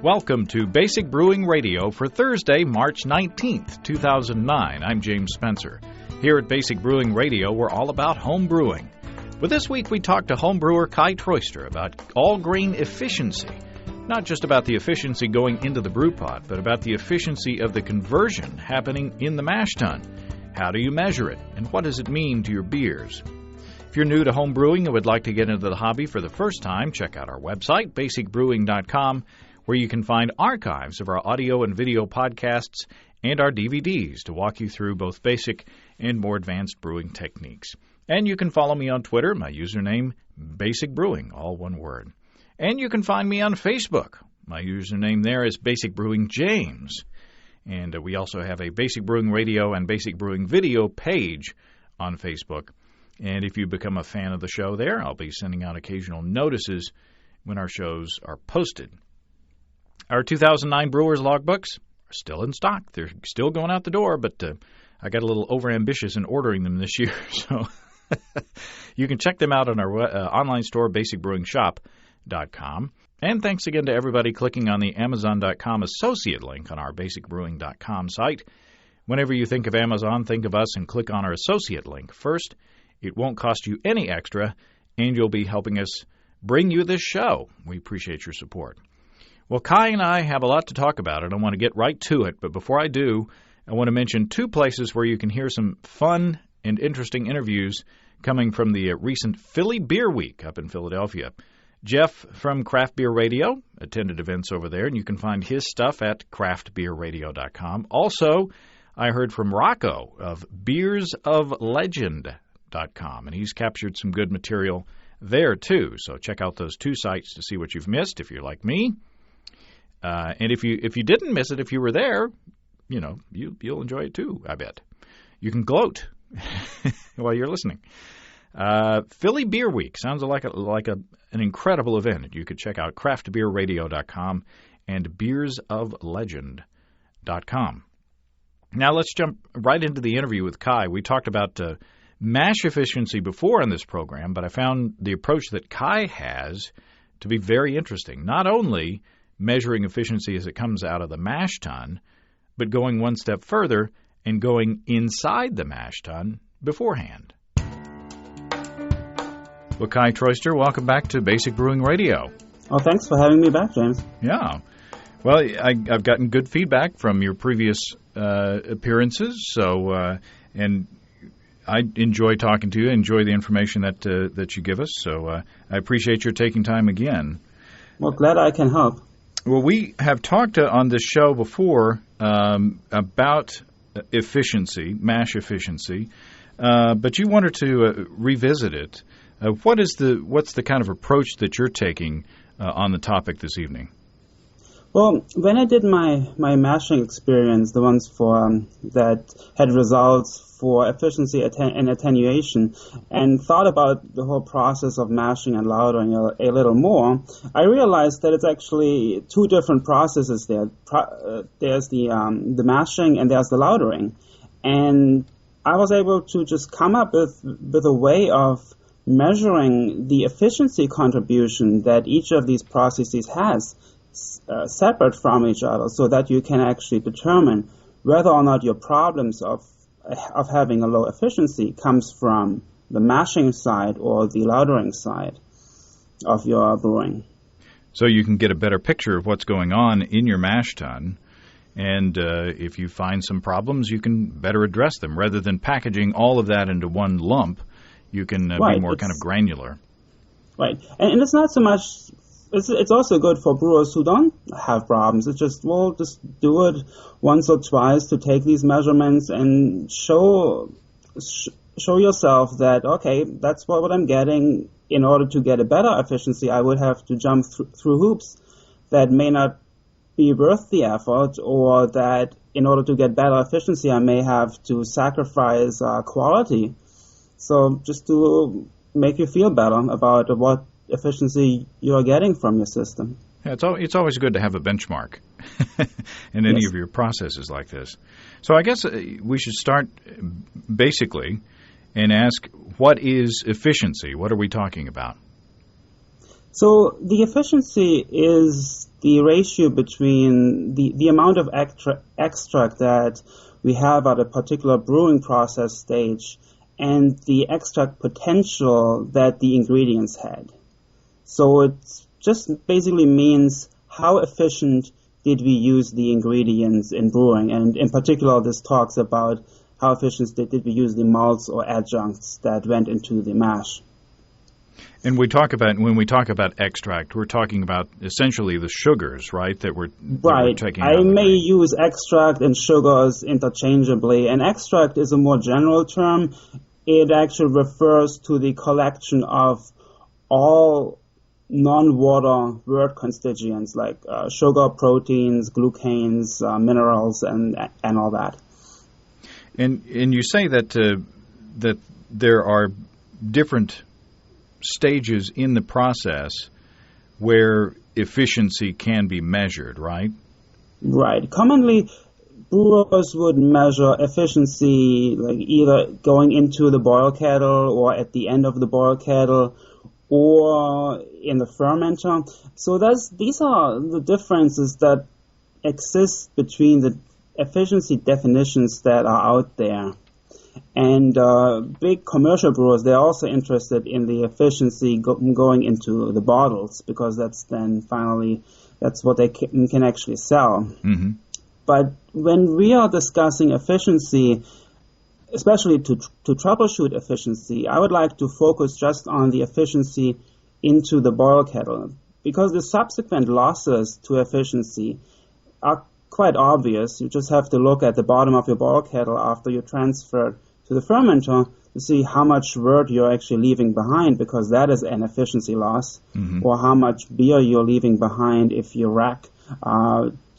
Welcome to Basic Brewing Radio for Thursday, March 19th, 2009. I'm James Spencer. Here at Basic Brewing Radio, we're all about home brewing. But this week we talked to home brewer Kai Troester about all-grain efficiency. Not just about the efficiency going into the brew pot, but about the efficiency of the conversion happening in the mash tun. How do you measure it, and what does it mean to your beers? If you're new to home brewing and would like to get into the hobby for the first time, check out our website, basicbrewing.com, where you can find archives of our audio and video podcasts and our DVDs to walk you through both basic and more advanced brewing techniques. And you can follow me on Twitter, my username, Basic Brewing, all one word. And you can find me on Facebook. My username there is Basic Brewing James. And we also have a Basic Brewing Radio and Basic Brewing Video page on Facebook. And if you become a fan of the show there, I'll be sending out occasional notices when our shows are posted. Our 2009 Brewers logbooks are still in stock. They're still going out the door, but I got a little overambitious in ordering them this year. So you can check them out on our online store, basicbrewingshop.com. And thanks again to everybody clicking on the Amazon.com associate link on our basicbrewing.com site. Whenever you think of Amazon, think of us and click on our associate link first. It won't cost you any extra, and you'll be helping us bring you this show. We appreciate your support. Well, Kai and I have a lot to talk about, and I want to get right to it. But before I do, I want to mention two places where you can hear some fun and interesting interviews coming from the recent Philly Beer Week up in Philadelphia. Jeff from Craft Beer Radio attended events over there, and you can find his stuff at craftbeerradio.com. Also, I heard from Rocco of beersoflegend.com, and he's captured some good material there, too. So check out those two sites to see what you've missed if you're like me. And if you didn't miss it, if you were there, you know, you'll enjoy it too, I bet. You can gloat while you're listening. Philly Beer Week sounds like an incredible event. You could check out craftbeerradio.com and beersoflegend.com. Now let's jump right into the interview with Kai. We talked about mash efficiency before on this program, but I found the approach that Kai has to be very interesting. Not only measuring efficiency as it comes out of the mash tun, but going one step further and going inside the mash tun beforehand. Well, Kai Troester, welcome back to Basic Brewing Radio. Oh, thanks for having me back, James. Yeah. Well, I've gotten good feedback from your previous appearances, and I enjoy talking to you, enjoy the information that you give us, so I appreciate your taking time again. Well, glad I can help. Well, we have talked on this show before about efficiency, mash efficiency, but you wanted to revisit it. What's the kind of approach that you're taking on the topic this evening? Well, when I did my mashing experience, the ones that had results for efficiency and attenuation, and thought about the whole process of mashing and lautering a little more, I realized that it's actually two different processes there. There's the mashing and there's the lautering. And I was able to just come up with a way of measuring the efficiency contribution that each of these processes has separate from each other, so that you can actually determine whether or not your problems of having a low efficiency comes from the mashing side or the lautering side of your brewing. So you can get a better picture of what's going on in your mash tun, and if you find some problems, you can better address them. Rather than packaging all of that into one lump, you can be more kind of granular. Right, and it's not so much. It's also good for brewers who don't have problems. It's just do it once or twice to take these measurements and show yourself that, okay, that's what I'm getting. In order to get a better efficiency, I would have to jump through hoops that may not be worth the effort, or that in order to get better efficiency, I may have to sacrifice quality. So just to make you feel better about what efficiency you're getting from your system. Yeah, it's always good to have a benchmark in any of your processes like this. So I guess we should start basically and ask, what is efficiency? What are we talking about? So the efficiency is the ratio between the amount of extract that we have at a particular brewing process stage and the extract potential that the ingredients had. So it just basically means how efficient did we use the ingredients in brewing, and in particular this talks about how efficient did we use the malts or adjuncts that went into the mash. And when we talk about extract, we're talking about essentially the sugars, right? That we're taking out. I may use extract and sugars interchangeably. And extract is a more general term. It actually refers to the collection of all non-water wort constituents like sugar, proteins, glucanes, minerals, and all that. And you say that that there are different stages in the process where efficiency can be measured, right? Right. Commonly, brewers would measure efficiency like either going into the boil kettle or at the end of the boil kettle or in the fermenter. So these are the differences that exist between the efficiency definitions that are out there. And big commercial brewers, they're also interested in the efficiency going into the bottles, because that's what they can actually sell. Mm-hmm. But when we are discussing efficiency, especially to troubleshoot efficiency, I would like to focus just on the efficiency into the boil kettle, because the subsequent losses to efficiency are quite obvious. You just have to look at the bottom of your boil kettle after you transfer to the fermenter to see how much wort you're actually leaving behind, because that is an efficiency loss, or how much beer you're leaving behind if you rack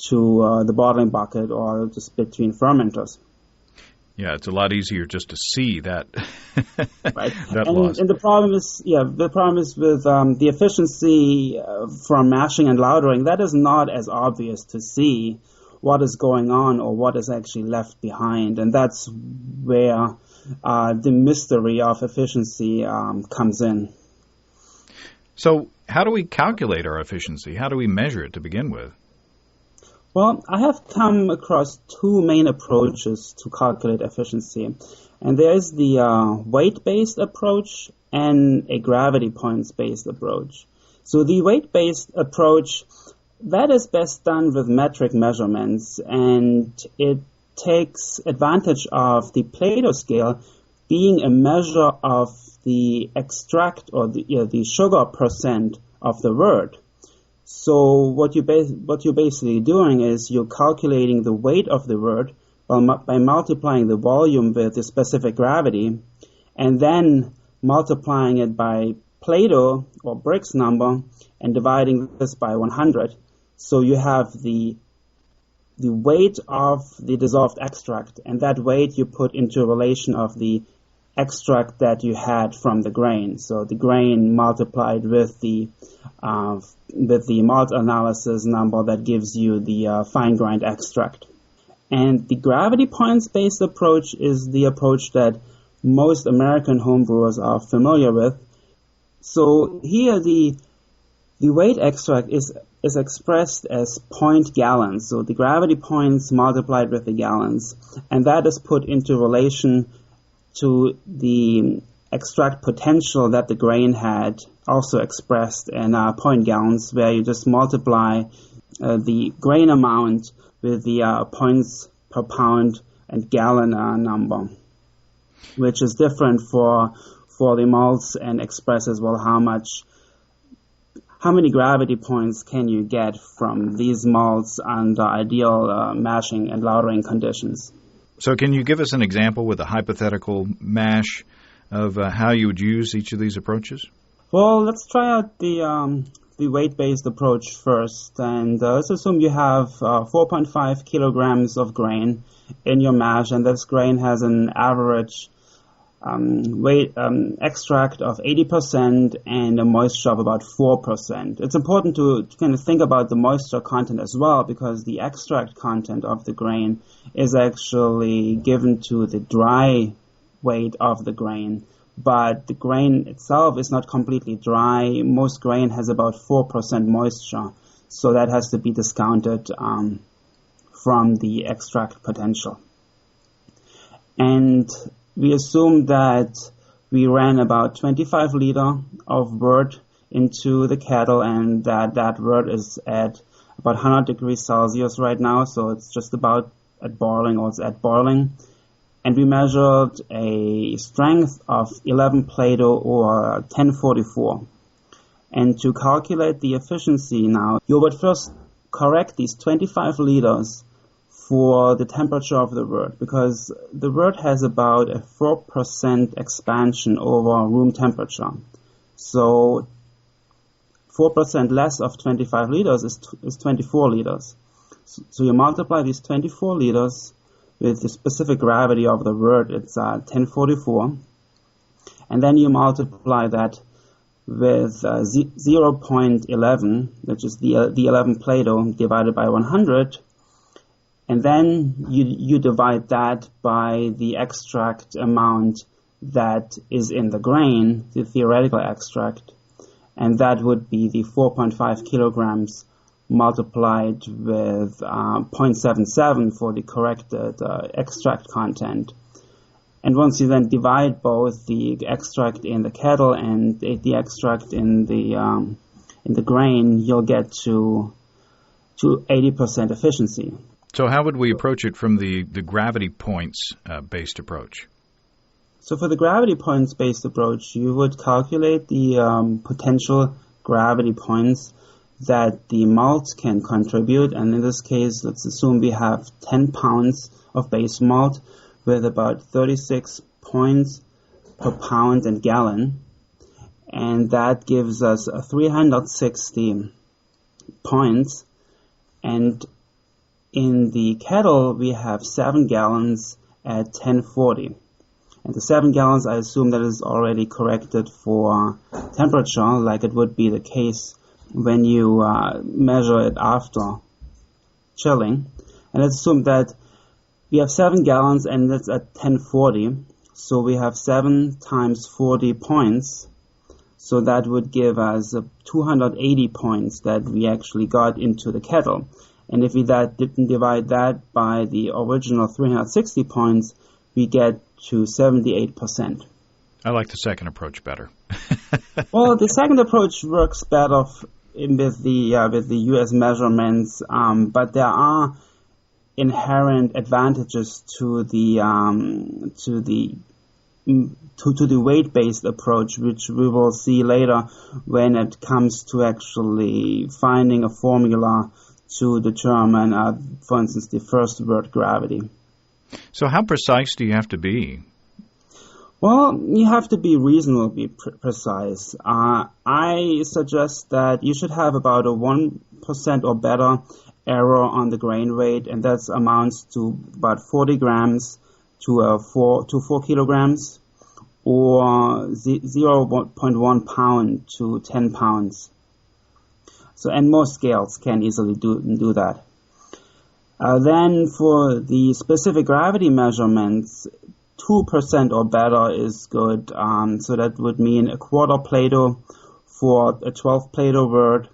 to the bottling bucket or just between fermenters. Yeah, it's a lot easier just to see that right. that loss. And the problem is with the efficiency from mashing and lautering. That is not as obvious to see what is going on or what is actually left behind, and that's where the mystery of efficiency comes in. So, how do we calculate our efficiency? How do we measure it to begin with? Well, I have come across two main approaches to calculate efficiency. And there's the weight-based approach and a gravity points-based approach. So the weight-based approach, that is best done with metric measurements, and it takes advantage of the Plato scale being a measure of the extract or the sugar percent of the wort. So what you're basically doing is you're calculating the weight of the wort by multiplying the volume with the specific gravity, and then multiplying it by Plato or Brix number and dividing this by 100. So you have the weight of the dissolved extract, and that weight you put into a relation of the extract that you had from the grain. So the grain multiplied with the malt analysis number that gives you the fine grind extract. And the gravity points based approach is the approach that most American homebrewers are familiar with. So here the weight extract is expressed as point gallons. So the gravity points multiplied with the gallons, and that is put into relation to the extract potential that the grain had, also expressed in point gallons, where you just multiply the grain amount with the points per pound and gallon number, which is different for the malts, and express as well how many gravity points can you get from these malts under ideal mashing and lautering conditions. So can you give us an example with a hypothetical mash of how you would use each of these approaches? Well, let's try out the weight-based approach first. And let's assume you have 4.5 kilograms of grain in your mash, and this grain has an average extract of 80% and a moisture of about 4%. It's important to kind of think about the moisture content as well, because the extract content of the grain is actually given to the dry weight of the grain, but the grain itself is not completely dry. Most grain has about 4% moisture. So that has to be discounted from the extract potential. And we assume that we ran about 25 liter of wort into the kettle, and that wort is at about 100 degrees Celsius right now, so it's just about at boiling, or it's at boiling. And we measured a strength of 11 Plato or 1044. And to calculate the efficiency now, you would first correct these 25 liters for the temperature of the wort, because the wort has about a 4% expansion over room temperature. So 4% less of 25 liters is 24 liters. So you multiply these 24 liters with the specific gravity of the wort, it's 1044. And then you multiply that with 0.11, which is the 11 Plato divided by 100. And then you divide that by the extract amount that is in the grain, the theoretical extract. And that would be the 4.5 kilograms multiplied with 0.77 for the corrected extract content. And once you then divide both the extract in the kettle and the extract in the grain, you'll get to 80% efficiency. So how would we approach it from the gravity points based approach? So for the gravity points based approach, you would calculate the potential gravity points that the malt can contribute. And in this case, let's assume we have 10 pounds of base malt with about 36 points per pound and gallon. And that gives us 360 points. And in the kettle, we have 7 gallons at 1040. And the 7 gallons, I assume that is already corrected for temperature, like it would be the case when you measure it after chilling. And let's assume that we have 7 gallons and that's at 1040. So we have 7 times 40 points. So that would give us 280 points that we actually got into the kettle. And if we didn't divide that by the original 360 points, we get to 78%. I like the second approach better. Well, the second approach works better with the U.S. measurements, but there are inherent advantages to the weight-based approach, which we will see later when it comes to actually finding a formula to determine, for instance, the first wort gravity. So how precise do you have to be? Well, you have to be reasonably precise. I suggest that you should have about a 1% or better error on the grain weight, and that amounts to about 40 grams to 4 kilograms, or 0.1 pound to 10 pounds. So, and most scales can easily do that. Then for the specific gravity measurements, 2% or better is good. So that would mean a quarter Plato for a 12 Plato wort,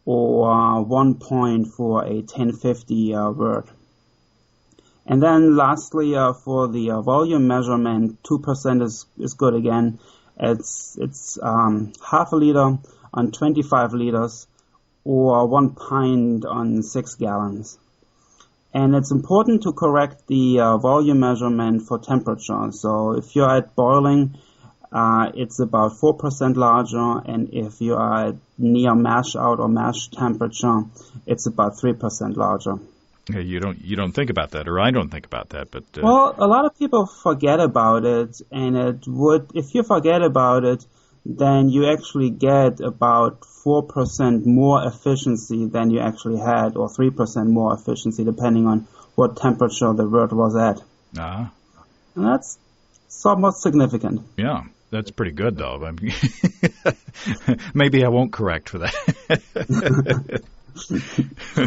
or 1 point for a 1050 wort. And then lastly, for the volume measurement, 2% is good again. It's half a liter on 25 liters, or 1 pint on 6 gallons. And it's important to correct the volume measurement for temperature. So if you're at boiling, it's about 4% larger, and if you are at near mash out or mash temperature, it's about 3% larger. Okay, you don't think about that, or I don't think about that, but well, a lot of people forget about it, and if you forget about it, then you actually get about 4% more efficiency than you actually had, or 3% more efficiency, depending on what temperature the wort was at. Ah. And that's somewhat significant. Yeah, that's pretty good, though. Maybe I won't correct for that.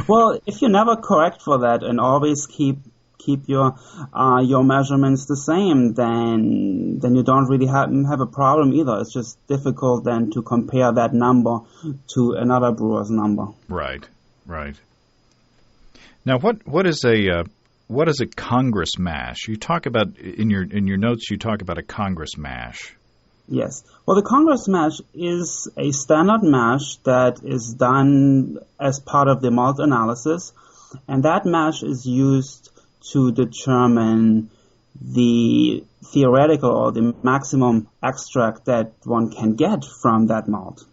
Well, if you never correct for that and always keep keep your measurements the same, then you don't really have a problem either. It's just difficult then to compare that number to another brewer's number. Right. Now, what is a Congress mash? You talk about in your notes. You talk about a Congress mash. Yes. Well, the Congress mash is a standard mash that is done as part of the malt analysis, and that mash is used to determine the theoretical or the maximum extract that one can get from that malt.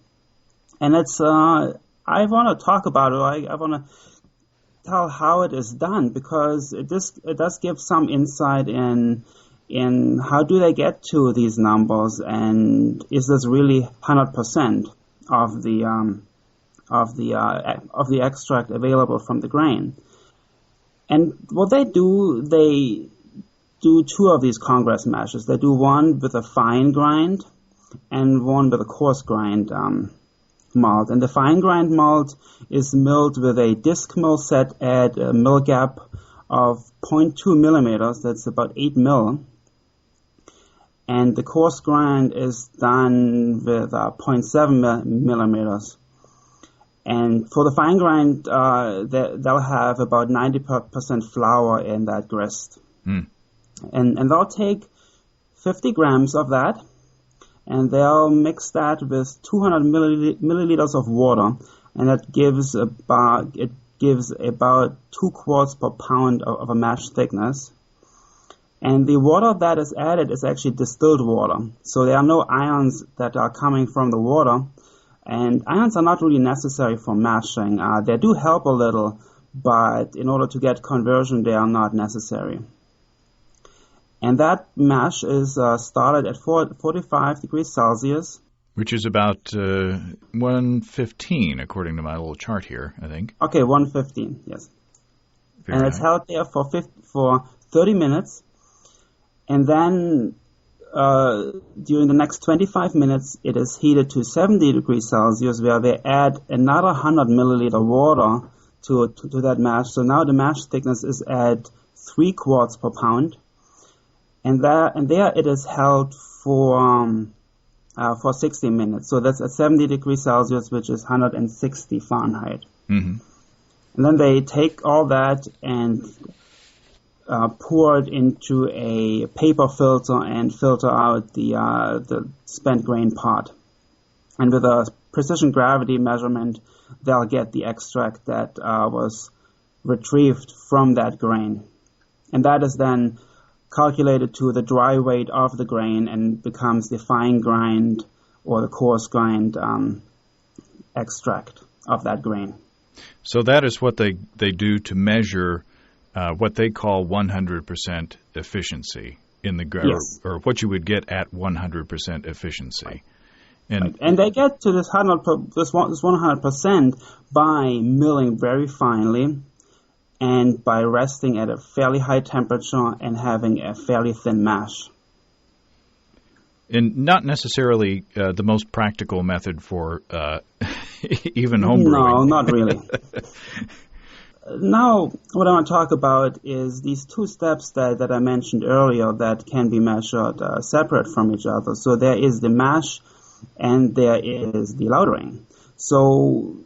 And it's I want to talk about it. I want to tell how it is done, because it does give some insight in how do they get to these numbers, and is this really 100% of the extract available from the grain? And what they do two of these Congress mashes. They do one with a fine grind and one with a coarse grind malt. And the fine grind malt is milled with a disc mill set at a mill gap of 0.2 millimeters. That's about 8 mil. And the coarse grind is done with 0.7 millimeters. And for the fine grind, they'll have about 90% flour in that grist. Mm. And they'll take 50 grams of that, and they'll mix that with 200 milliliters of water, and that gives about 2 quarts per pound of a mash thickness. And the water that is added is actually distilled water. So there are no ions that are coming from the water. And ions are not really necessary for mashing. They do help a little, but in order to get conversion, they are not necessary. And that mash is started at 45 degrees Celsius. Which is about 115, according to my little chart here, I think. Okay, 115, yes. And it's held there for 30 minutes. And then during the next 25 minutes, it is heated to 70 degrees Celsius, where they add another 100 milliliter water to that mash. So now the mash thickness is at 3 quarts per pound. And there it is held for 60 minutes. So that's at 70 degrees Celsius, which is 160 Fahrenheit. Mm-hmm. And then they take all that and pour it into a paper filter and filter out the spent grain pot. And with a precision gravity measurement, they'll get the extract that was retrieved from that grain. And that is then calculated to the dry weight of the grain and becomes the fine grind or the coarse grind extract of that grain. So that is what they do to measure what they call 100% efficiency in the yes. or what you would get at 100% efficiency. Right. And they get to this 100% by milling very finely and by resting at a fairly high temperature and having a fairly thin mash. And not necessarily the most practical method for even home brewing. No, not really. Now, what I want to talk about is these two steps that I mentioned earlier that can be measured separate from each other. So there is the mash and there is the lautering. So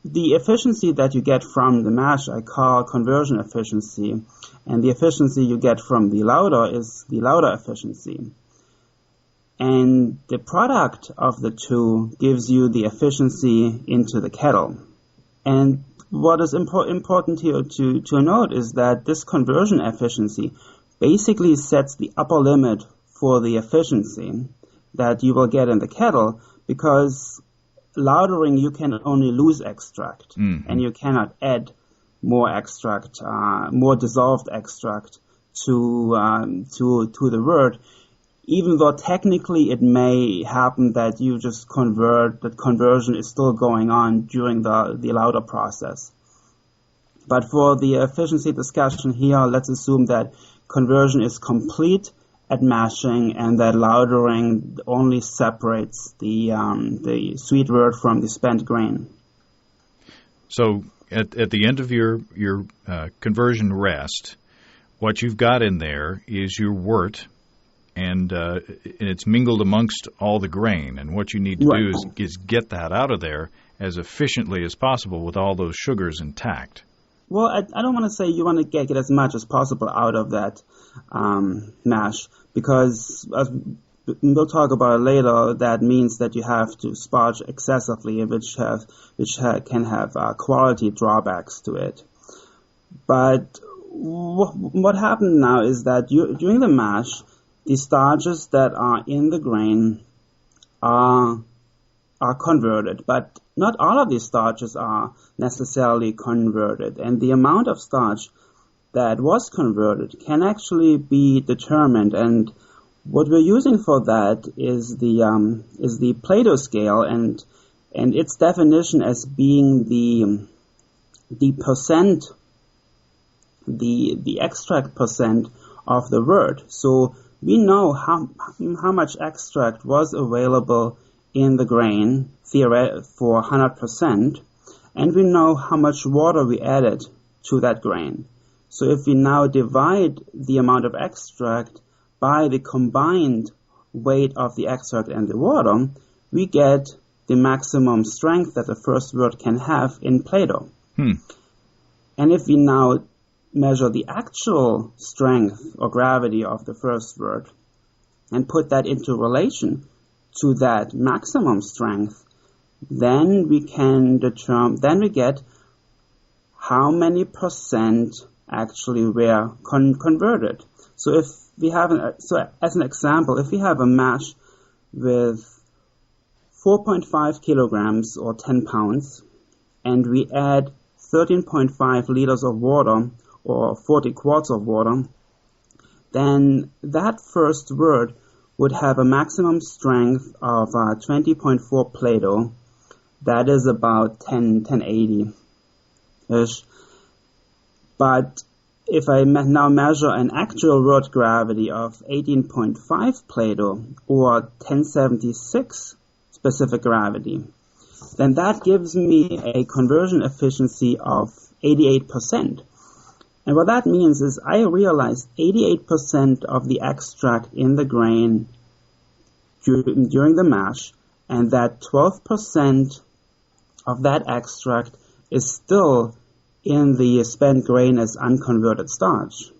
the efficiency that you get from the mash I call conversion efficiency, and the efficiency you get from the lauter is the lauter efficiency. And the product of the two gives you the efficiency into the kettle. And what is important here to note is that this conversion efficiency basically sets the upper limit for the efficiency that you will get in the kettle, because lautering you can only lose extract, and you cannot add more extract, more dissolved extract to the wort. Even though technically it may happen that you just that conversion is still going on during the lauter process. But for the efficiency discussion here, let's assume that conversion is complete at mashing and that lautering only separates the sweet wort from the spent grain. So at the end of your conversion rest, what you've got in there is your wort, and it's mingled amongst all the grain. And what you need to do is get that out of there as efficiently as possible with all those sugars intact. Well, I don't want to say you want to get as much as possible out of that mash, because as we'll talk about it later, that means that you have to sparge excessively, which can have quality drawbacks to it. But what happened now is that during the mash, the starches that are in the grain are converted, but not all of these starches are necessarily converted, and the amount of starch that was converted can actually be determined. And what we're using for that is the Plato scale, and its definition as being the percent, the extract percent of the wort. So we know how much extract was available in the grain for 100%, and we know how much water we added to that grain. So if we now divide the amount of extract by the combined weight of the extract and the water, we get the maximum strength that the first wort can have in Plato. And if we now measure the actual strength or gravity of the first wort and put that into relation to that maximum strength, then we get how many percent actually were converted. So if we have as an example, if we have a mash with 4.5 kilograms or 10 pounds, and we add 13.5 liters of water or 40 quarts of water, then that first wort would have a maximum strength of 20.4 Plato. That is about 1080-ish. But if I now measure an actual wort gravity of 18.5 Plato or 1076 specific gravity, then that gives me a conversion efficiency of 88%. And what that means is I realized 88% of the extract in the grain during the mash, and that 12% of that extract is still in the spent grain as unconverted starch.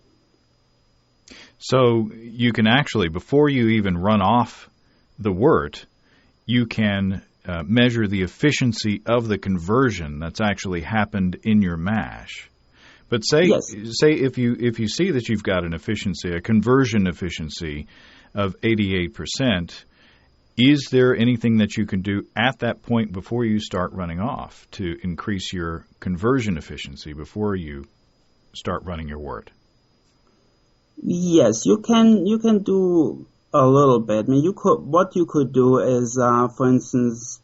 So you can actually, before you even run off the wort, you can measure the efficiency of the conversion that's actually happened in your mash. But say if you see that you've got a conversion efficiency of 88%, is there anything that you can do at that point before you start running off to increase your conversion efficiency before you start running your wort? Yes, you can do a little bit. I mean, what you could do is, for instance,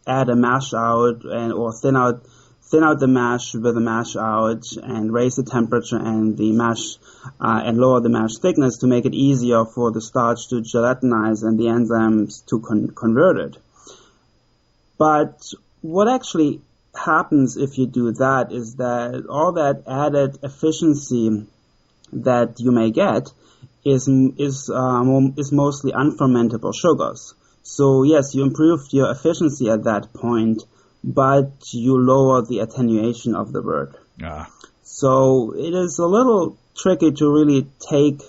add a mash out or thin out the mash with a mash out, and raise the temperature and the mash and lower the mash thickness to make it easier for the starch to gelatinize and the enzymes to convert it. But what actually happens if you do that is that all that added efficiency that you may get is mostly unfermentable sugars. So yes, you improved your efficiency at that point, but you lower the attenuation of the wort. So it is a little tricky to really take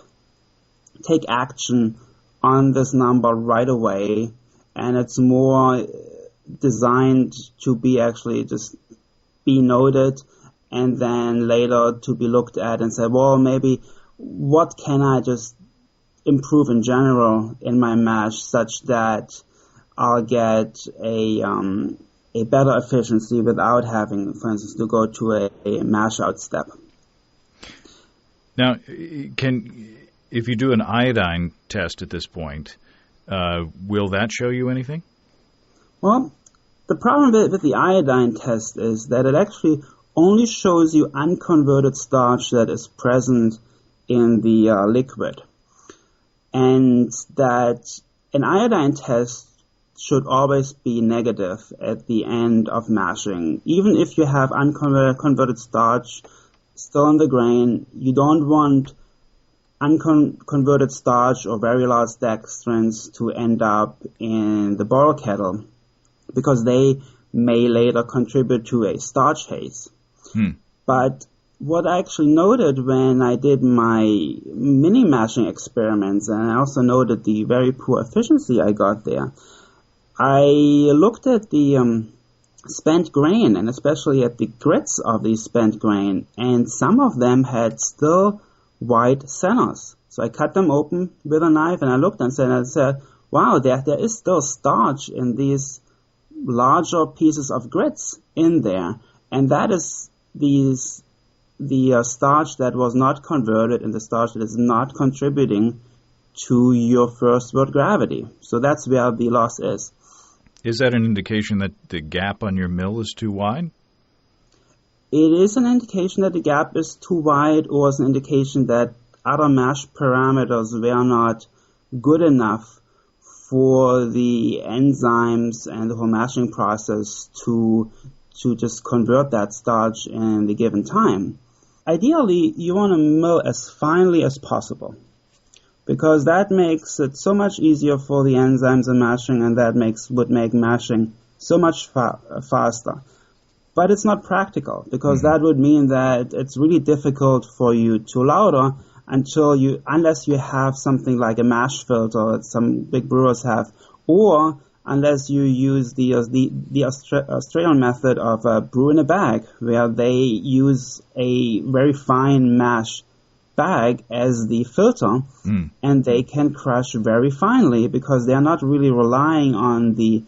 action on this number right away, and it's more designed to be actually just be noted and then later to be looked at and say, well, maybe what can I just improve in general in my mash such that I'll get a better efficiency without having, for instance, to go to a mash out step. Now, if you do an iodine test at this point, will that show you anything? Well, the problem with the iodine test is that it actually only shows you unconverted starch that is present in the liquid. And that an iodine test should always be negative at the end of mashing. Even if you have unconverted starch still in the grain, you don't want unconverted starch or very large dextrins to end up in the boil kettle, because they may later contribute to a starch haze. But what I actually noted when I did my mini mashing experiments, and I also noted the very poor efficiency I got there, I looked at the spent grain, and especially at the grits of the spent grain, and some of them had still white centers. So I cut them open with a knife, and I looked and said, wow, there is still starch in these larger pieces of grits in there, and that is the starch that was not converted and the starch that is not contributing to your first wort gravity. So that's where the loss is. Is that an indication that the gap on your mill is too wide? It is an indication that the gap is too wide, or is an indication that other mash parameters were not good enough for the enzymes and the whole mashing process to just convert that starch in the given time. Ideally, you want to mill as finely as possible, because that makes it so much easier for the enzymes in mashing, and that would make mashing so much faster. But it's not practical, because that would mean that it's really difficult for you to lauter unless you have something like a mash filter that some big brewers have, or unless you use the Australian method of brew in a bag, where they use a very fine mash bag as the filter, and they can crush very finely because they are not really relying on the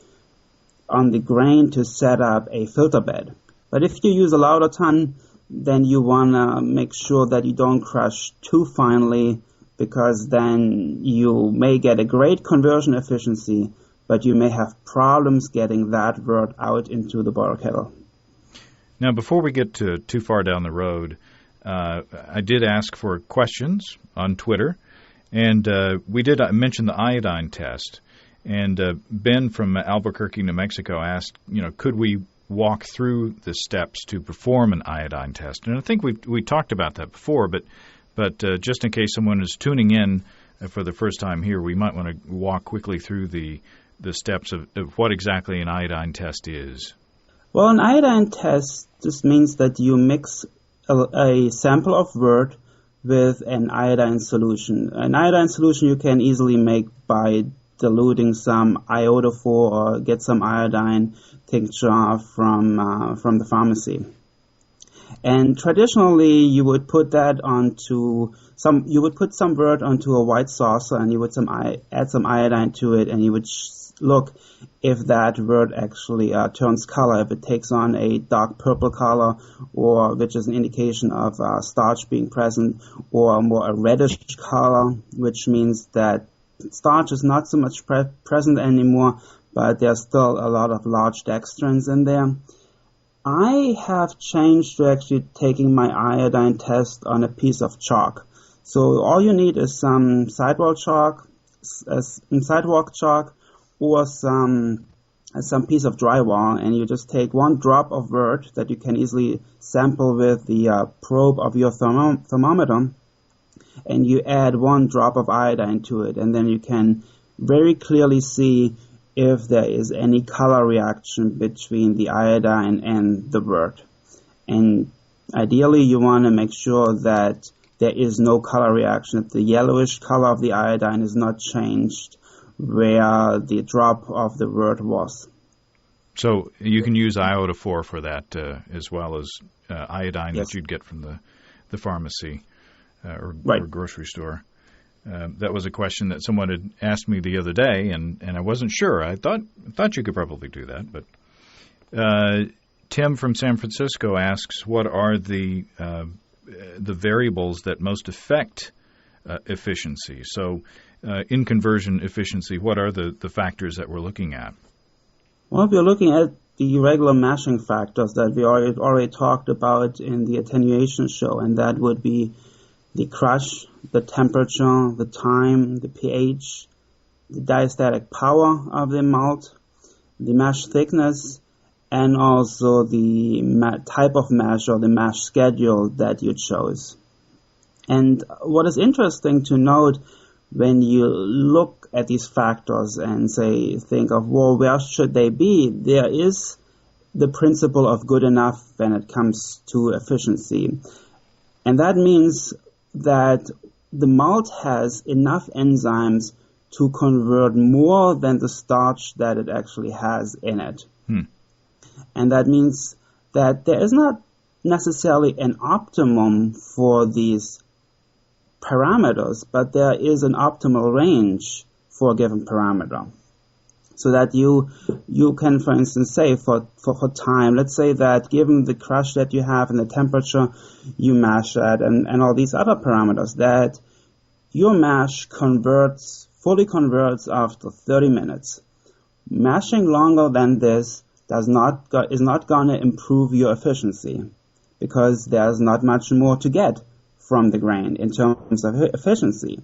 grain to set up a filter bed. But if you use a Lauter ton, then you want to make sure that you don't crush too finely, because then you may get a great conversion efficiency, but you may have problems getting that wort out into the boil kettle. Now, before we get too far down the road, I did ask for questions on Twitter, and we did mention the iodine test. And Ben from Albuquerque, New Mexico asked, could we walk through the steps to perform an iodine test? And I think we talked about that before, but just in case someone is tuning in for the first time here, we might want to walk quickly through the steps of what exactly an iodine test is. Well, an iodine test just means that you mix a sample of wort with an iodine solution. An iodine solution you can easily make by diluting some iodophor or get some iodine tincture from the pharmacy. And traditionally, you would put that you would put some wort onto a white saucer, and you would add some iodine to it, and you would look if that wort actually turns color, if it takes on a dark purple color, or which is an indication of starch being present, or more a reddish color, which means that starch is not so much present anymore, but there's still a lot of large dextrins in there. I have changed to actually taking my iodine test on a piece of chalk. So all you need is some sidewalk chalk, or some piece of drywall, and you just take one drop of wort that you can easily sample with the probe of your thermometer, and you add one drop of iodine to it, and then you can very clearly see if there is any color reaction between the iodine and the wort. And ideally, you want to make sure that there is no color reaction, that the yellowish color of the iodine is not changed where the drop of the wort was. So you can use iodophor for that as well as iodine Yes. that you'd get from the pharmacy or grocery store. That was a question that someone had asked me the other day, and I wasn't sure. I thought you could probably do that. But Tim from San Francisco asks, what are the variables that most affect efficiency? So in conversion efficiency, what are the factors that we're looking at? Well, if you're looking at the regular mashing factors that we already talked about in the attenuation show, and that would be the crush, the temperature, the time, the pH, the diastatic power of the malt, the mash thickness, and also the type of mash or the mash schedule that you chose. And what is interesting to note when you look at these factors and think of, well, where should they be? There is the principle of good enough when it comes to efficiency. And that means that the malt has enough enzymes to convert more than the starch that it actually has in it. And that means that there is not necessarily an optimum for these parameters, but there is an optimal range for a given parameter. So that you can, for instance, say for time, let's say that given the crush that you have and the temperature you mash at and all these other parameters, that your mash fully converts after 30 minutes. Mashing longer than this is not going to improve your efficiency, because there's not much more to get from the grain in terms of efficiency.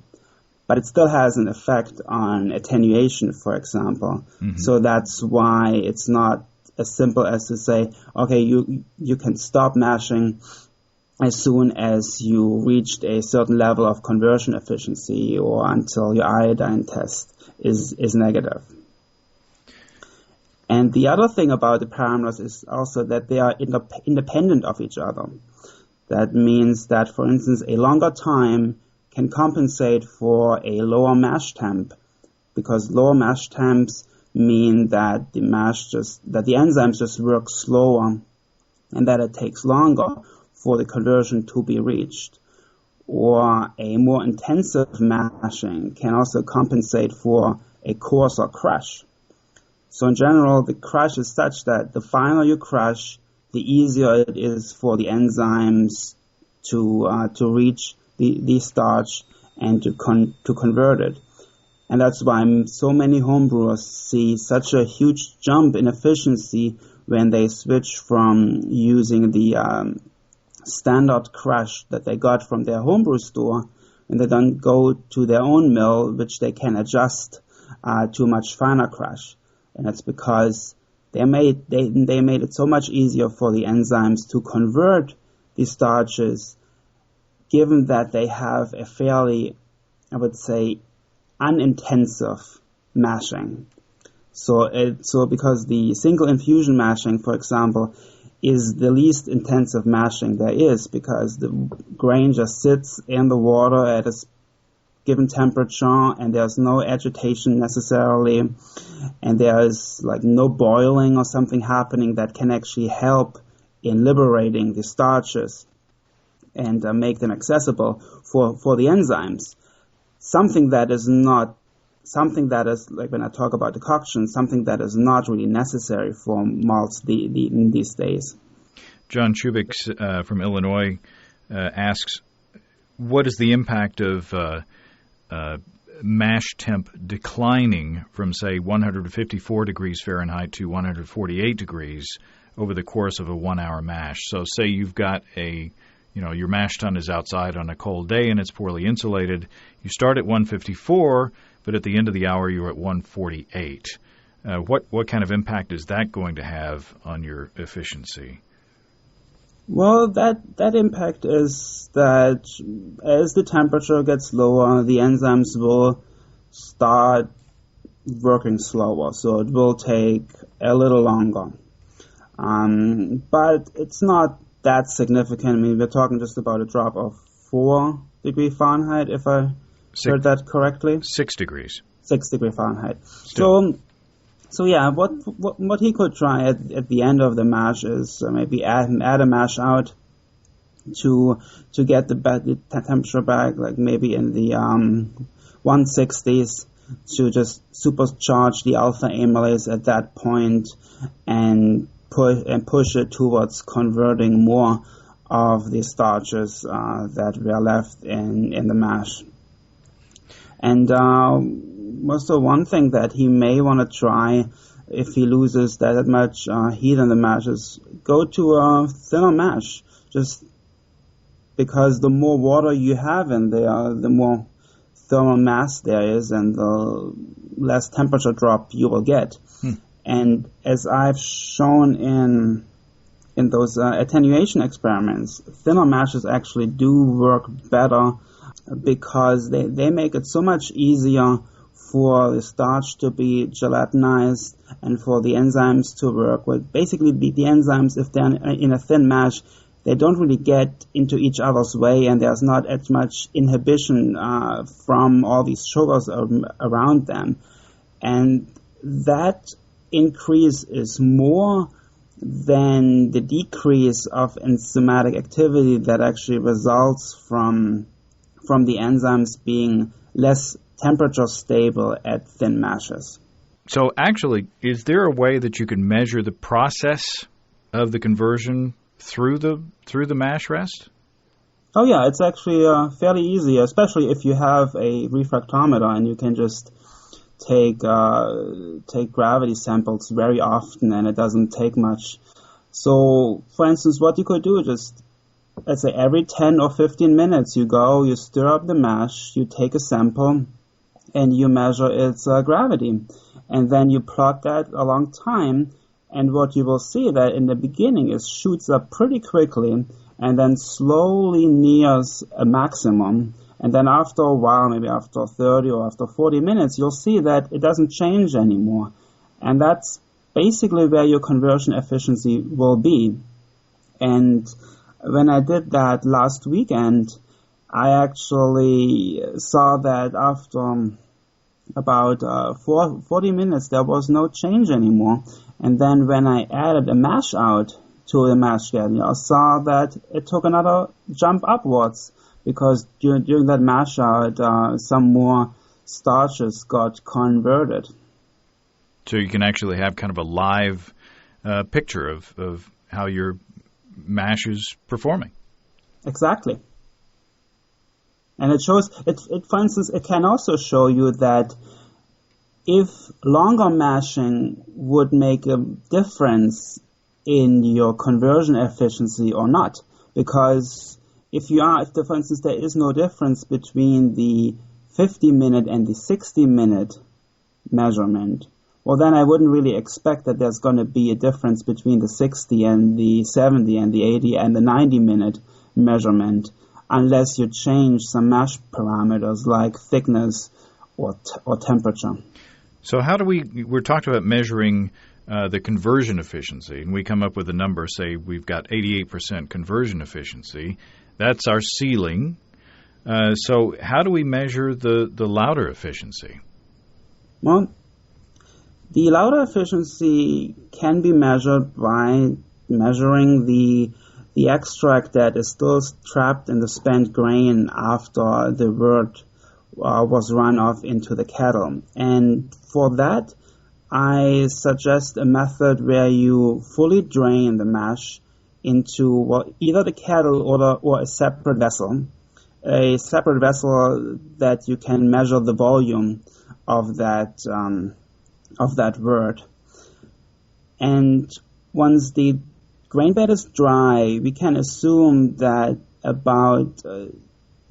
But it still has an effect on attenuation, for example. So that's why it's not as simple as to say, okay, you can stop mashing as soon as you reached a certain level of conversion efficiency or until your iodine test is negative. And the other thing about the parameters is also that they are independent of each other. That means that, for instance, a longer time can compensate for a lower mash temp, because lower mash temps mean that the enzymes just work slower and that it takes longer for the conversion to be reached. Or a more intensive mashing can also compensate for a coarser crush. So in general, the crush is such that the finer you crush, the easier it is for the enzymes to reach the starch and to convert it. And that's why so many homebrewers see such a huge jump in efficiency when they switch from using the standard crush that they got from their homebrew store, and they then go to their own mill, which they can adjust to a much finer crush. And that's because they made it so much easier for the enzymes to convert these starches, given that they have a fairly, I would say, unintensive mashing. So because the single infusion mashing, for example, is the least intensive mashing there is, because the grain just sits in the water at a given temperature and there's no agitation necessarily, and there's like no boiling or something happening that can actually help in liberating the starches and make them accessible for the enzymes. Something that is, like when I talk about decoction, something that is not really necessary for malts in these days. John Chubik from Illinois asks, what is the impact of mash temp declining from, say, 154 degrees Fahrenheit to 148 degrees over the course of a 1-hour mash? So say you've got your mash tun is outside on a cold day and it's poorly insulated. You start at 154, but at the end of the hour you're at 148. What kind of impact is that going to have on your efficiency? Well, that impact is that as the temperature gets lower, the enzymes will start working slower, so it will take a little longer. But it's not that significant. I mean, we're talking just about a drop of 4 degrees Fahrenheit, if I heard that correctly. 6 degrees. 6 degrees Fahrenheit. So yeah, what he could try at the end of the mash is maybe add a mash out to get the temperature back, like maybe in the 160s, to just supercharge the alpha amylase at that point and push it towards converting more of the starches that were left in the mash. And also one thing that he may want to try if he loses that much heat in the mash is go to a thinner mash, just because the more water you have in there, the more thermal mass there is and the less temperature drop you will get. And as I've shown in in those attenuation experiments, thinner mashes actually do work better because they make it so much easier for the starch to be gelatinized and for the enzymes to work. Well, basically, the enzymes, if they're in a thin mash, they don't really get into each other's way, and there's not as much inhibition from all these sugars around them. And that increase is more than the decrease of enzymatic activity that actually results from the enzymes being less temperature stable at thin mashes. So actually, is there a way that you can measure the process of the conversion through the mash rest? Oh yeah, it's actually fairly easy, especially if you have a refractometer and you can just take gravity samples very often, and it doesn't take much. So, for instance, what you could do is just, let's say every 10 or 15 minutes you go, you stir up the mash, you take a sample, and you measure its gravity. And then you plot that along time, and what you will see that in the beginning it shoots up pretty quickly and then slowly nears a maximum. And then after a while, maybe after 30 or after 40 minutes, you'll see that it doesn't change anymore. And that's basically where your conversion efficiency will be. And when I did that last weekend, I actually saw that after about 40 minutes, there was no change anymore. And then when I added a mash out to the mash schedule, I saw that it took another jump upwards, because during that mash out, some more starches got converted. So you can actually have kind of a live picture of how your mash is performing. Exactly. And it shows, for instance, it can also show you that if longer mashing would make a difference in your conversion efficiency or not. Because for instance, there is no difference between the 50-minute and the 60-minute measurement, well, then I wouldn't really expect that there's going to be a difference between the 60 and the 70 and the 80 and the 90-minute measurement, unless you change some mash parameters like thickness or temperature. So how do we're talking about measuring the conversion efficiency, and we come up with a number, say we've got 88% conversion efficiency. That's our ceiling. So how do we measure the Lauter efficiency? Well, the Lauter efficiency can be measured by measuring the extract that is still trapped in the spent grain after the wort was run off into the kettle. And for that, I suggest a method where you fully drain the mash into either the kettle or a separate vessel that you can measure the volume of that wort. And once the grain bed is dry, we can assume that about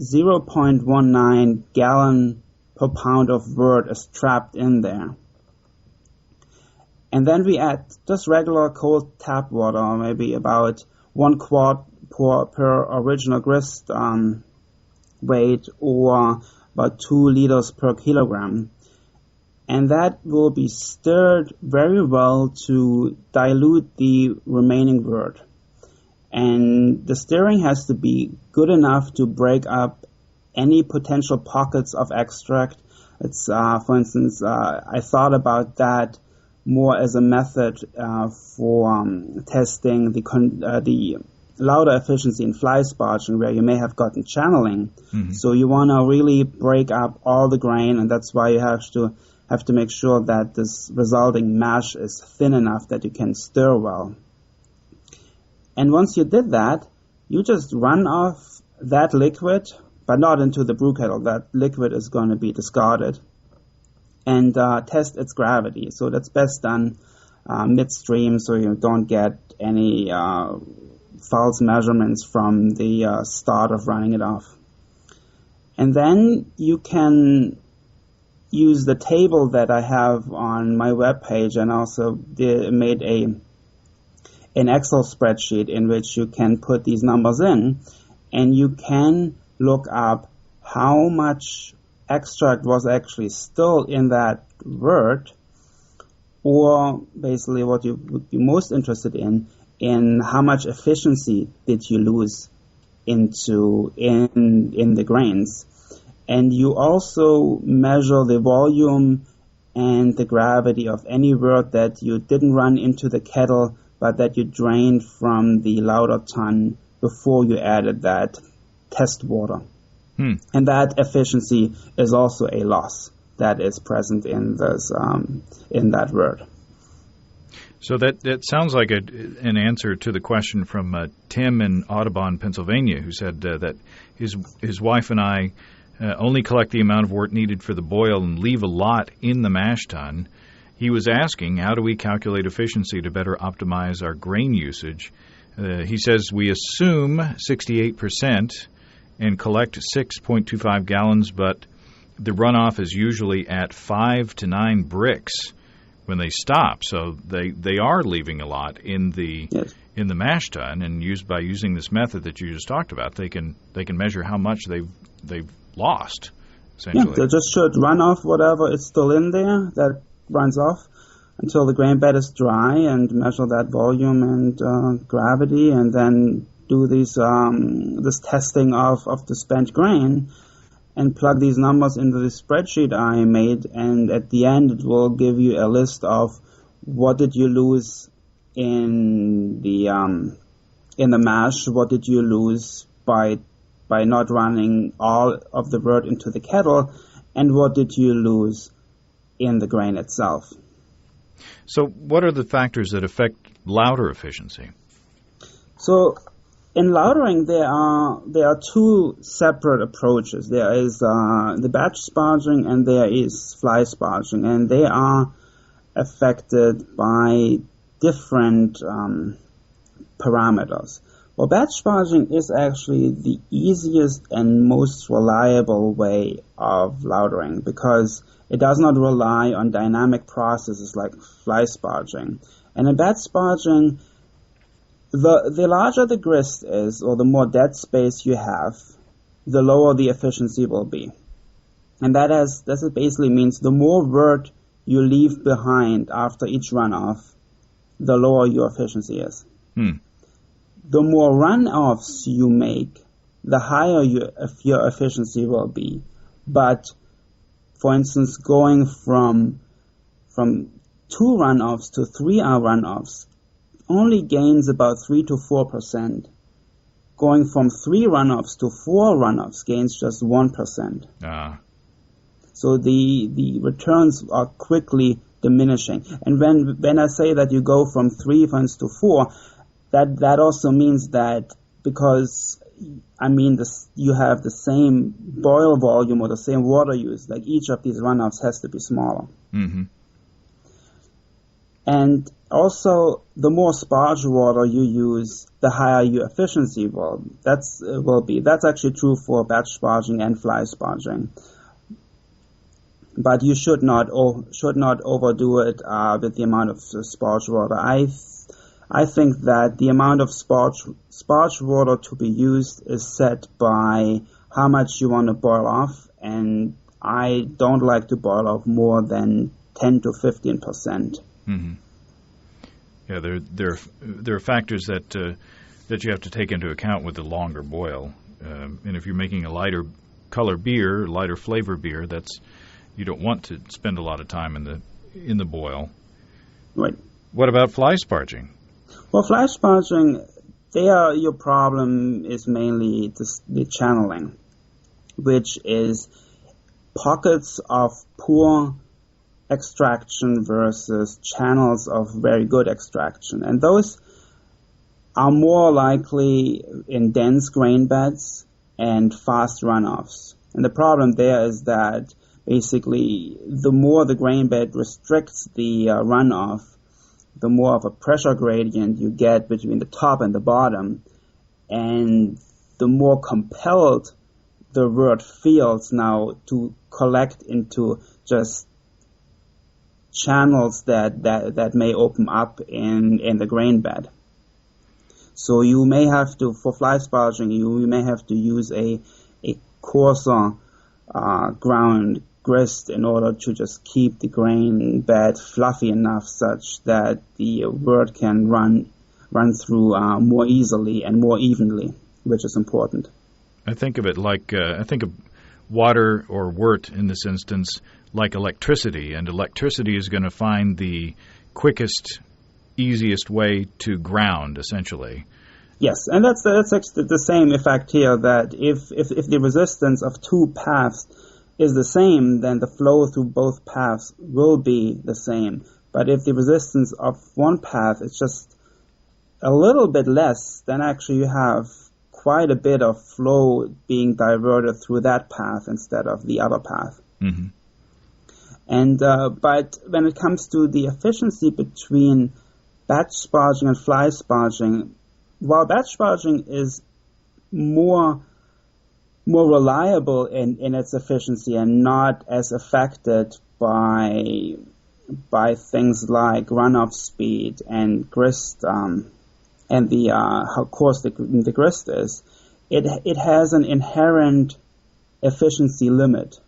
0.19 gallon per pound of wort is trapped in there. And then we add just regular cold tap water, maybe about 1 quart per original grist weight, or about 2 liters per kilogram. And that will be stirred very well to dilute the remaining wort. And the stirring has to be good enough to break up any potential pockets of extract. It's, for instance, I thought about that more as a method for testing the Lauter efficiency in fly spotting, where you may have gotten channeling. Mm-hmm. So you want to really break up all the grain, and that's why you have to make sure that this resulting mash is thin enough that you can stir well. And once you did that, you just run off that liquid, but not into the brew kettle. That liquid is going to be discarded, and test its gravity. So that's best done midstream, so you don't get any false measurements from the start of running it off. And then you can use the table that I have on my webpage, and also made an Excel spreadsheet in which you can put these numbers in, and you can look up how much extract was actually still in that wort, or basically what you would be most interested in how much efficiency did you lose in the grains. And you also measure the volume and the gravity of any wort that you didn't run into the kettle, but that you drained from the Lauter tun before you added that test water. And that efficiency is also a loss that is present in this in that wort. So that sounds like an answer to the question from Tim in Audubon, Pennsylvania, who said that his wife and I only collect the amount of wort needed for the boil and leave a lot in the mash tun. He was asking, how do we calculate efficiency to better optimize our grain usage? He says we assume 68% and collect 6.25 gallons, but the runoff is usually at 5 to 9 bricks when they stop. So they are leaving a lot in the mash tun, and by using this method that you just talked about, they can measure how much they've lost, essentially. Yeah, they just should run off whatever is still in there that runs off until the grain bed is dry, and measure that volume and gravity, and then do this testing of the spent grain, and plug these numbers into the spreadsheet I made, and at the end it will give you a list of what did you lose in the mash, what did you lose by not running all of the wort into the kettle, and what did you lose in the grain itself. So what are the factors that affect Lauter efficiency? So in lautering, there are two separate approaches. There is the batch sparging and there is fly sparging, and they are affected by different parameters. Well, batch sparging is actually the easiest and most reliable way of lautering because it does not rely on dynamic processes like fly sparging. And in batch sparging, the larger the grist is, or the more dead space you have, the lower the efficiency will be. And that basically means the more wort you leave behind after each runoff, the lower your efficiency is. The more runoffs you make, the higher your efficiency will be. But, for instance, going from 2 runoffs to 3 runoffs only gains about 3 to 4%. Going from 3 runoffs to 4 runoffs gains just 1%. So the returns are quickly diminishing. And when I say that you go from 3, for instance, to 4, that also means that because, you have the same boil volume or the same water use, like each of these runoffs has to be smaller. Mm-hmm. And also, the more sparge water you use, the higher your efficiency will be. That's actually true for batch sparging and fly sparging. But you should not overdo it with the amount of sparge water. I think that the amount of sparge water to be used is set by how much you want to boil off, and I don't like to boil off more than 10 to 15%. Mm-hmm. Yeah, there are factors that you have to take into account with the longer boil, and if you're making a lighter color beer, lighter flavor beer, you don't want to spend a lot of time in the boil. Right. What about fly sparging? Well, fly sparging, your problem is mainly the channeling, which is pockets of poor extraction versus channels of very good extraction. And those are more likely in dense grain beds and fast runoffs. And the problem there is that basically the more the grain bed restricts the runoff, the more of a pressure gradient you get between the top and the bottom, and the more compelled the wort feels now to collect into just channels that may open up in the grain bed. So you may have to, for fly sparging, you may have to use a coarser ground grist in order to just keep the grain bed fluffy enough such that the wort can run through more easily and more evenly, which is important. I think of it like, I think of water or wort in this instance like electricity, and electricity is going to find the quickest, easiest way to ground, essentially. Yes, and that's actually the same effect here, that if the resistance of two paths is the same, then the flow through both paths will be the same. But if the resistance of one path is just a little bit less, then actually you have quite a bit of flow being diverted through that path instead of the other path. Mm-hmm. And but when it comes to the efficiency between batch sparging and fly sparging, while batch sparging is more reliable in its efficiency and not as affected by things like runoff speed and grist and the how coarse the grist is, it has an inherent efficiency limit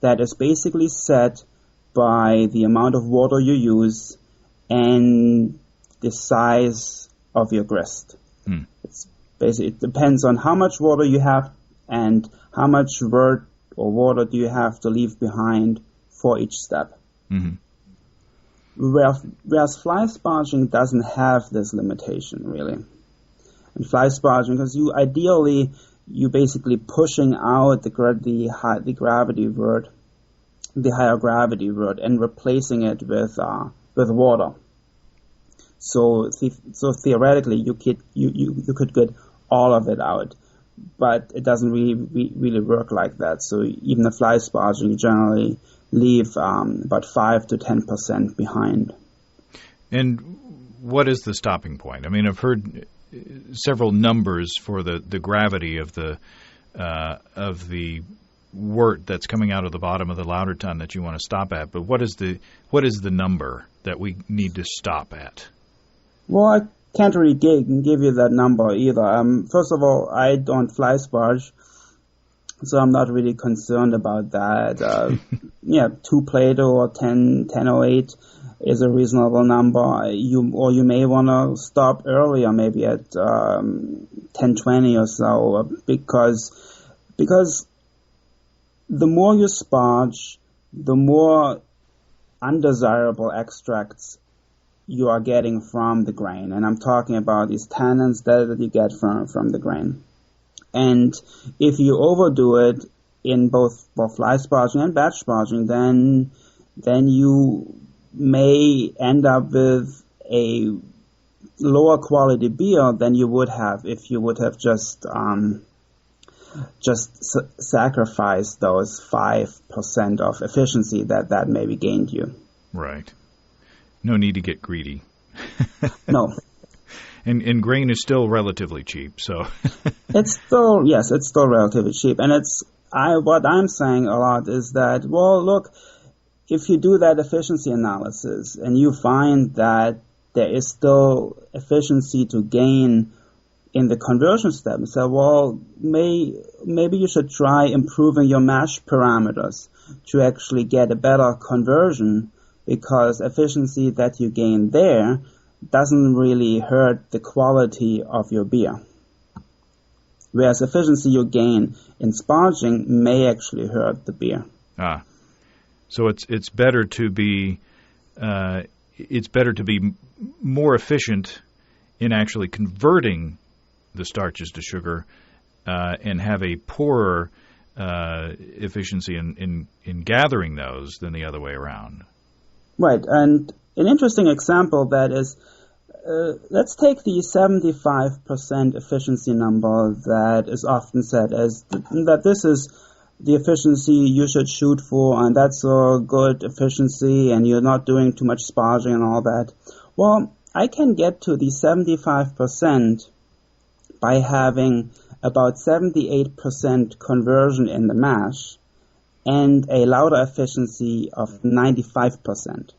that is basically set by the amount of water you use and the size of your grist. It's basically, it depends on how much water you have and how much wort or water do you have to leave behind for each step. Mm-hmm. Whereas fly sparging doesn't have this limitation, really. And fly sparging, because you basically pushing out the gravity wort, the higher gravity wort, and replacing it with water. So theoretically, you could get all of it out, but it doesn't really work like that. So even the fly sparging, you generally leave about 5 to 10% behind. And what is the stopping point? I mean, I've heard several numbers for the gravity of the wort that's coming out of the bottom of the Lauter tun that you want to stop at. But what is the number that we need to stop at? Well, I can't really give you that number either. First of all, I don't fly sparge, so I'm not really concerned about that. 2 Plato or 1008 is a reasonable number. You may want to stop earlier, maybe at 1020 or so, because the more you sparge, the more undesirable extracts you are getting from the grain. And I'm talking about these tannins that you get from the grain. And if you overdo it in both fly sparging and batch sparging, then you may end up with a lower quality beer than you would have if you would have just sacrificed those 5% of efficiency that maybe gained you. Right. No need to get greedy. No. And grain is still relatively cheap, so. It's still relatively cheap. And what I'm saying a lot is that, well, look, if you do that efficiency analysis and you find that there is still efficiency to gain in the conversion step, you say, well, maybe you should try improving your mash parameters to actually get a better conversion, because efficiency that you gain there doesn't really hurt the quality of your beer. Whereas efficiency you gain in sparging may actually hurt the beer. So it's better to be more efficient in actually converting the starches to sugar and have a poorer efficiency in gathering those than the other way around. Right, and an interesting example that is, let's take the 75% efficiency number that is often said as that this is the efficiency you should shoot for, and that's a good efficiency, and you're not doing too much sparging and all that. Well, I can get to the 75% by having about 78% conversion in the mash and a Lauter efficiency of 95%.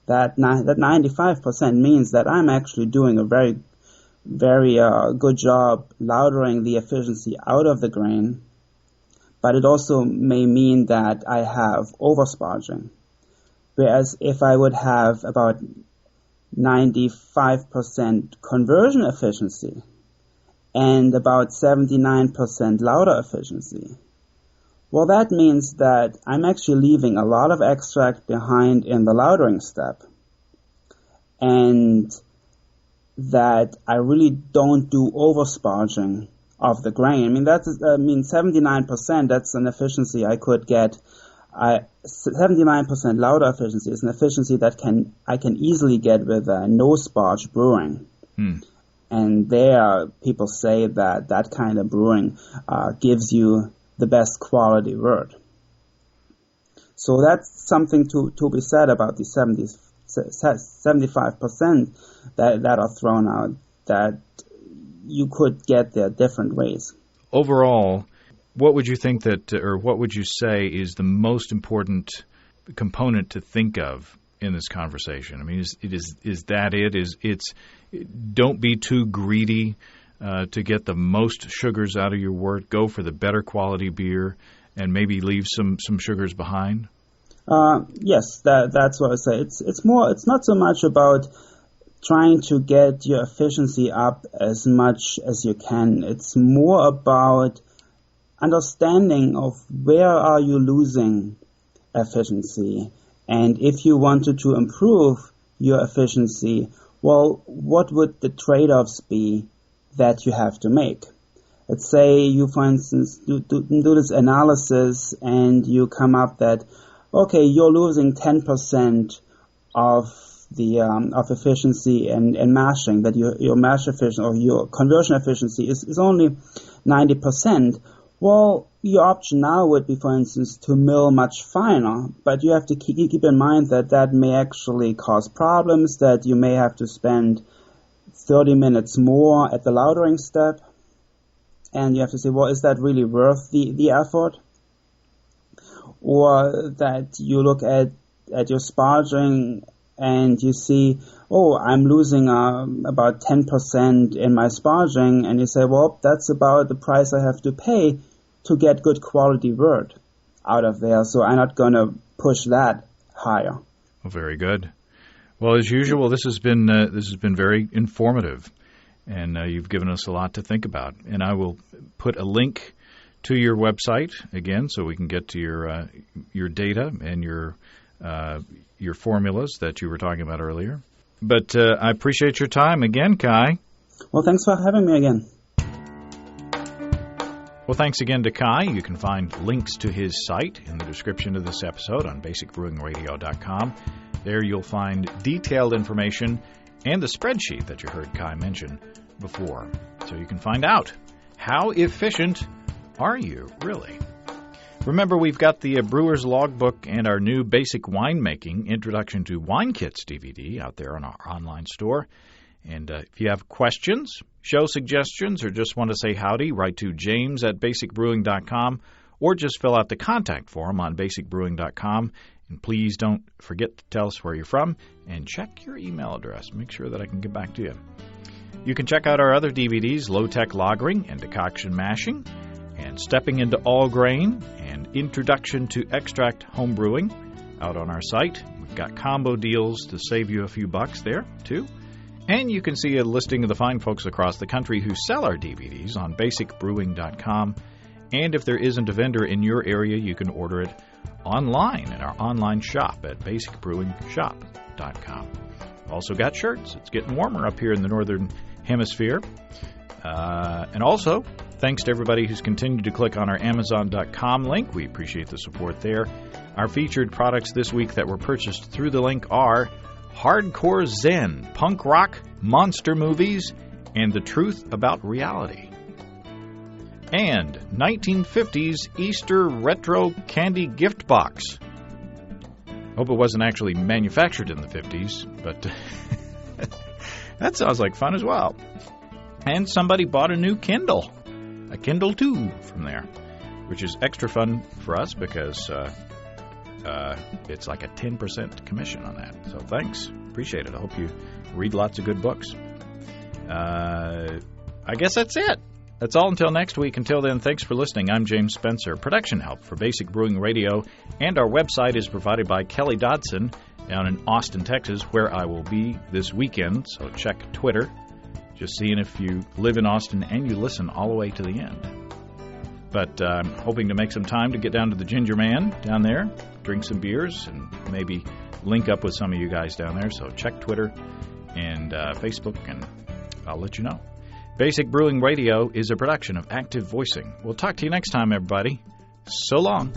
That 95% means that I'm actually doing a very very good job loutering the efficiency out of the grain, but it also may mean that I have oversparging. Whereas if I would have about 95% conversion efficiency and about 79% lauter efficiency, well, that means that I'm actually leaving a lot of extract behind in the lautering step, and that I really don't do oversparging of the grain. I mean, 79%, that's an efficiency I could get. 79% lauter efficiency is an efficiency that I can easily get with no sparge brewing. And there, people say that kind of brewing gives you the best quality wort. So that's something to be said about the 75% that are thrown out, that you could get there different ways. Overall, what would you think or what would you say is the most important component to think of in this conversation? I mean, is that it? It's don't be too greedy to get the most sugars out of your wort. Go for the better quality beer, and maybe leave some sugars behind. Yes, that's what I say. It's not so much about trying to get your efficiency up as much as you can. It's more about understanding of where are you losing efficiency, and if you wanted to improve your efficiency, well, what would the trade-offs be that you have to make? Let's say you, for instance, do this analysis and you come up that, okay, you're losing 10% of of efficiency and mashing, that your mash efficiency or your conversion efficiency is only 90%. Well, your option now would be, for instance, to mill much finer, but you have to keep in mind that may actually cause problems, that you may have to spend 30 minutes more at the lautering step, and you have to say, well, is that really worth the effort? Or that you look at your sparging and you see, oh, I'm losing about 10% in my sparging, and you say, well, that's about the price I have to pay to get good quality wort out of there, so I'm not going to push that higher. Well, very good. Well, as usual, this has been very informative, and you've given us a lot to think about. And I will put a link to your website again, so we can get to your data and your formulas that you were talking about earlier. But I appreciate your time again, Kai. Well, thanks for having me again. Well, thanks again to Kai. You can find links to his site in the description of this episode on basicbrewingradio.com. There you'll find detailed information and the spreadsheet that you heard Kai mention before. So you can find out, how efficient are you, really? Remember, we've got the Brewer's Logbook and our new Basic Winemaking Introduction to Wine Kits DVD out there on our online store. And if you have questions, show suggestions, or just want to say howdy, write to james@basicbrewing.com, or just fill out the contact form on basicbrewing.com. And please don't forget to tell us where you're from, and check your email address. Make sure that I can get back to you. You can check out our other DVDs, Low-Tech Lagering and Decoction Mashing, and Stepping into All Grain, and Introduction to Extract Homebrewing out on our site. We've got combo deals to save you a few bucks there, too. And you can see a listing of the fine folks across the country who sell our DVDs on basicbrewing.com. And if there isn't a vendor in your area, you can order it online in our online shop at basicbrewingshop.com. We've also got shirts. It's getting warmer up here in the Northern Hemisphere. And also, thanks to everybody who's continued to click on our Amazon.com link. We appreciate the support there. Our featured products this week that were purchased through the link are Hardcore Zen, Punk Rock, Monster Movies, and The Truth About Reality. And 1950s Easter Retro Candy Gift Box. Hope it wasn't actually manufactured in the 50s, but that sounds like fun as well. And somebody bought a new Kindle, a Kindle 2 from there, which is extra fun for us because it's like a 10% commission on that. So thanks. Appreciate it. I hope you read lots of good books. I guess that's it. That's all until next week. Until then, thanks for listening. I'm James Spencer. Production help for Basic Brewing Radio and our website is provided by Kelly Dodson down in Austin, Texas, where I will be this weekend. So check Twitter. Just seeing if you live in Austin and you listen all the way to the end. But I'm hoping to make some time to get down to the Ginger Man down there, drink some beers, and maybe link up with some of you guys down there. So check Twitter and Facebook, and I'll let you know. Basic Brewing Radio is a production of Active Voicing. We'll talk to you next time, everybody. So long.